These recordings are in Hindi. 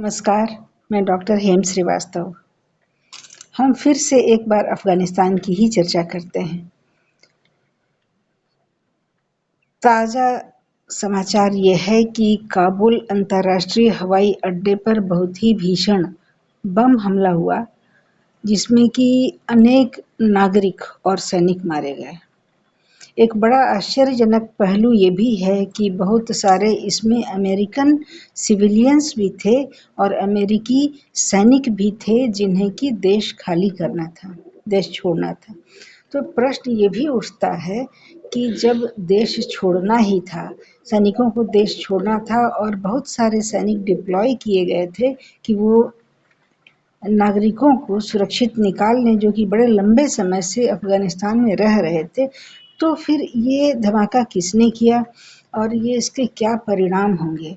नमस्कार, मैं डॉक्टर हेम श्रीवास्तव। हम फिर से एक बार अफ़गानिस्तान की ही चर्चा करते हैं। ताज़ा समाचार ये है कि काबुल अंतर्राष्ट्रीय हवाई अड्डे पर बहुत ही भीषण बम हमला हुआ, जिसमें कि अनेक नागरिक और सैनिक मारे गए। एक बड़ा आश्चर्यजनक पहलू ये भी है कि बहुत सारे इसमें अमेरिकन सिविलियंस भी थे और अमेरिकी सैनिक भी थे जिन्हें कि देश खाली करना था, देश छोड़ना था। तो प्रश्न ये भी उठता है कि जब देश छोड़ना ही था, सैनिकों को देश छोड़ना था और बहुत सारे सैनिक डिप्लॉय किए गए थे कि वो नागरिकों को सुरक्षित निकाल लें जो कि बड़े लंबे समय से अफ़गानिस्तान में रह रहे थे, तो फिर ये धमाका किसने किया और ये इसके क्या परिणाम होंगे?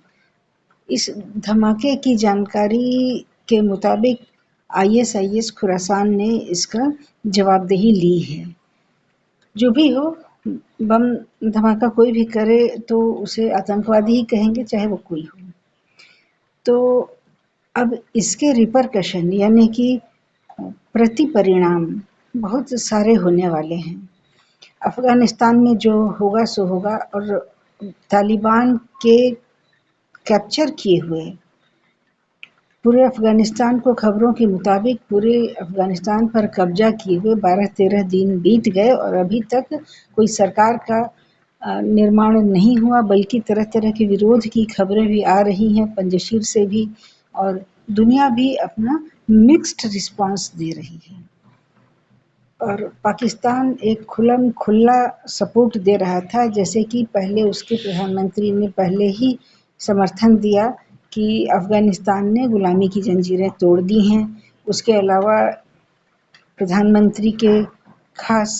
इस धमाके की जानकारी के मुताबिक ISIS खुरासान ने इसका जवाबदेही ली है। जो भी हो, बम धमाका कोई भी करे तो उसे आतंकवादी ही कहेंगे, चाहे वो कोई हो। तो अब इसके रिपरकशन यानी कि प्रति परिणाम बहुत सारे होने वाले हैं। अफ़गानिस्तान में जो होगा सो होगा और तालिबान के कैप्चर किए हुए पूरे अफ़गानिस्तान को खबरों के मुताबिक पूरे अफ़गानिस्तान पर कब्जा किए हुए 12-13 दिन बीत गए और अभी तक कोई सरकार का निर्माण नहीं हुआ, बल्कि तरह तरह के विरोध की खबरें भी आ रही हैं पंजशीर से भी, और दुनिया भी अपना मिक्स्ड रिस्पांस दे रही है। और पाकिस्तान एक खुल्लम खुल्ला सपोर्ट दे रहा था, जैसे कि पहले उसके प्रधानमंत्री ने पहले ही समर्थन दिया कि अफ़गानिस्तान ने गुलामी की जंजीरें तोड़ दी हैं। उसके अलावा प्रधानमंत्री के खास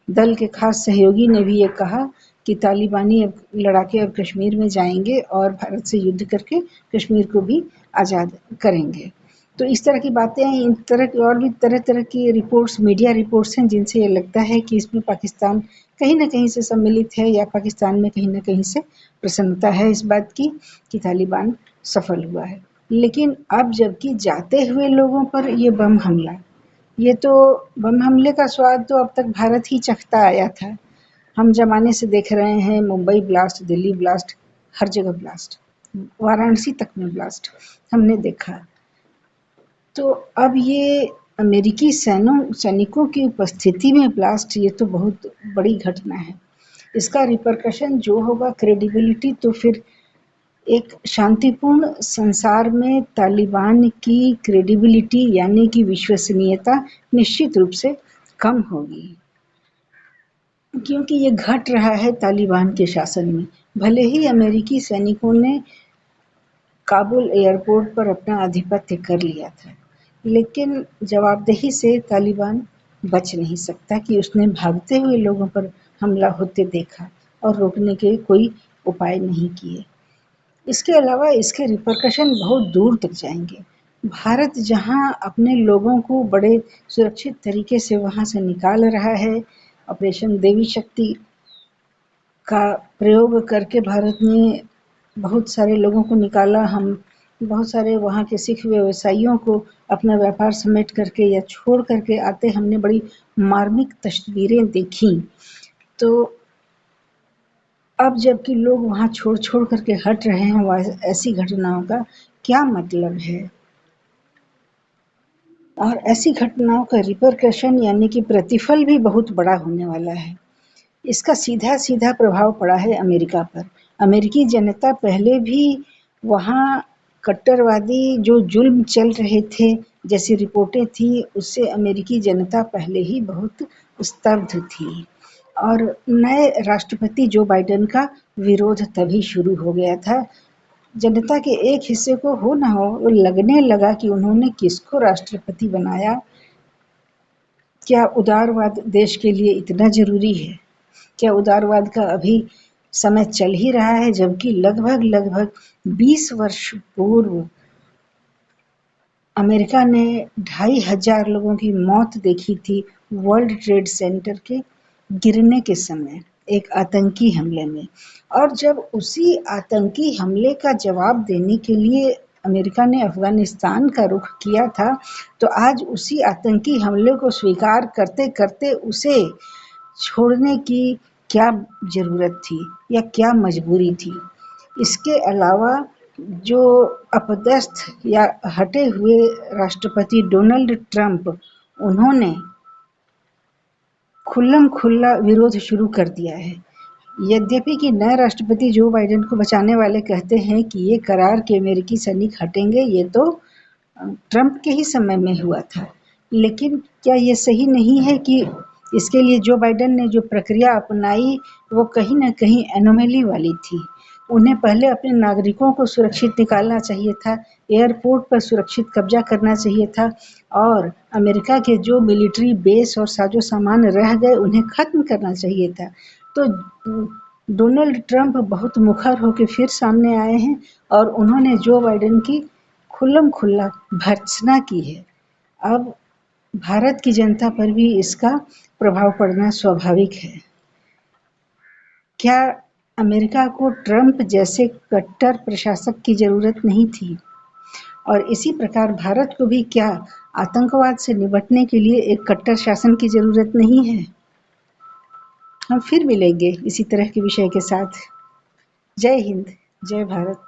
दल के खास सहयोगी ने भी ये कहा कि तालिबानी अब लड़ाके अब कश्मीर में जाएंगे और भारत से युद्ध करके कश्मीर को भी आज़ाद करेंगे। तो इस तरह की बातें हैं, इन तरह की और भी तरह तरह की रिपोर्ट्स, मीडिया रिपोर्ट्स हैं जिनसे ये लगता है कि इसमें पाकिस्तान कहीं ना कहीं से सम्मिलित है या पाकिस्तान में कहीं ना कहीं से प्रसन्नता है इस बात की कि तालिबान सफल हुआ है। लेकिन अब जबकि जाते हुए लोगों पर ये बम हमला, ये तो बम हमले का स्वाद तो अब तक भारत ही चखता आया था। हम ज़माने से देख रहे हैं मुंबई ब्लास्ट, दिल्ली ब्लास्ट, हर जगह ब्लास्ट, वाराणसी तक में ब्लास्ट हमने देखा। तो अब ये अमेरिकी सैनिकों की उपस्थिति में ब्लास्ट, ये तो बहुत बड़ी घटना है। इसका रिपरकशन जो होगा, क्रेडिबिलिटी, तो फिर एक शांतिपूर्ण संसार में तालिबान की क्रेडिबिलिटी यानी कि विश्वसनीयता निश्चित रूप से कम होगी, क्योंकि ये घट रहा है तालिबान के शासन में। भले ही अमेरिकी सैनिकों ने काबुल एयरपोर्ट पर अपना आधिपत्य कर लिया था, लेकिन जवाबदेही से तालिबान बच नहीं सकता कि उसने भागते हुए लोगों पर हमला होते देखा और रोकने के कोई उपाय नहीं किए। इसके अलावा इसके रिपरकशन बहुत दूर तक जाएंगे। भारत जहां अपने लोगों को बड़े सुरक्षित तरीके से वहां से निकाल रहा है, ऑपरेशन देवी शक्ति का प्रयोग करके भारत ने बहुत सारे लोगों को निकाला। हम बहुत सारे वहाँ के सिख व्यवसायियों को अपना व्यापार समेट करके या छोड़ करके आते हमने बड़ी मार्मिक तस्वीरें देखी। तो अब जबकि लोग वहाँ छोड़ छोड़ करके हट रहे हैं, ऐसी घटनाओं का क्या मतलब है? और ऐसी घटनाओं का रिपरकशन यानी कि प्रतिफल भी बहुत बड़ा होने वाला है। इसका सीधा सीधा प्रभाव पड़ा है अमेरिका पर। अमेरिकी जनता पहले भी वहाँ कट्टरवादी जो जुल्म चल रहे थे, जैसी रिपोर्टें थी, उससे अमेरिकी जनता पहले ही बहुत स्तब्ध थी और नए राष्ट्रपति जो बाइडेन का विरोध तभी शुरू हो गया था। जनता के एक हिस्से को हो ना हो, वो लगने लगा कि उन्होंने किसको राष्ट्रपति बनाया। क्या उदारवाद देश के लिए इतना जरूरी है? क्या उदारवाद का अभी समय चल ही रहा है, जबकि लगभग लगभग 20 वर्ष पूर्व अमेरिका ने 2,500 लोगों की मौत देखी थी वर्ल्ड ट्रेड सेंटर के गिरने के समय, एक आतंकी हमले में। और जब उसी आतंकी हमले का जवाब देने के लिए अमेरिका ने अफगानिस्तान का रुख किया था, तो आज उसी आतंकी हमले को स्वीकार करते करते उसे छोड़ने की क्या जरूरत थी या क्या मजबूरी थी। इसके अलावा जो अपदस्थ या हटे हुए राष्ट्रपति डोनाल्ड ट्रंप, उन्होंने खुल्लम खुल्ला विरोध शुरू कर दिया है। यद्यपि कि नए राष्ट्रपति जो बाइडेन को बचाने वाले कहते हैं कि ये करार कि अमेरिकी सैनिक हटेंगे, ये तो ट्रंप के ही समय में हुआ था। लेकिन क्या ये सही नहीं है कि इसके लिए जो बाइडेन ने जो प्रक्रिया अपनाई वो कहीं ना कहीं एनोमली वाली थी। उन्हें पहले अपने नागरिकों को सुरक्षित निकालना चाहिए था, एयरपोर्ट पर सुरक्षित कब्जा करना चाहिए था और अमेरिका के जो मिलिट्री बेस और साजो सामान रह गए उन्हें खत्म करना चाहिए था। तो डोनाल्ड ट्रंप बहुत मुखर होकर फिर सामने आए हैं और उन्होंने जो बाइडेन की खुल्लम खुल्ला भर्त्सना की है। अब भारत की जनता पर भी इसका प्रभाव पड़ना स्वाभाविक है। क्या अमेरिका को ट्रंप जैसे कट्टर प्रशासक की जरूरत नहीं थी? और इसी प्रकार भारत को भी क्या आतंकवाद से निपटने के लिए एक कट्टर शासन की जरूरत नहीं है? हम फिर मिलेंगे इसी तरह के विषय के साथ। जय हिंद, जय भारत।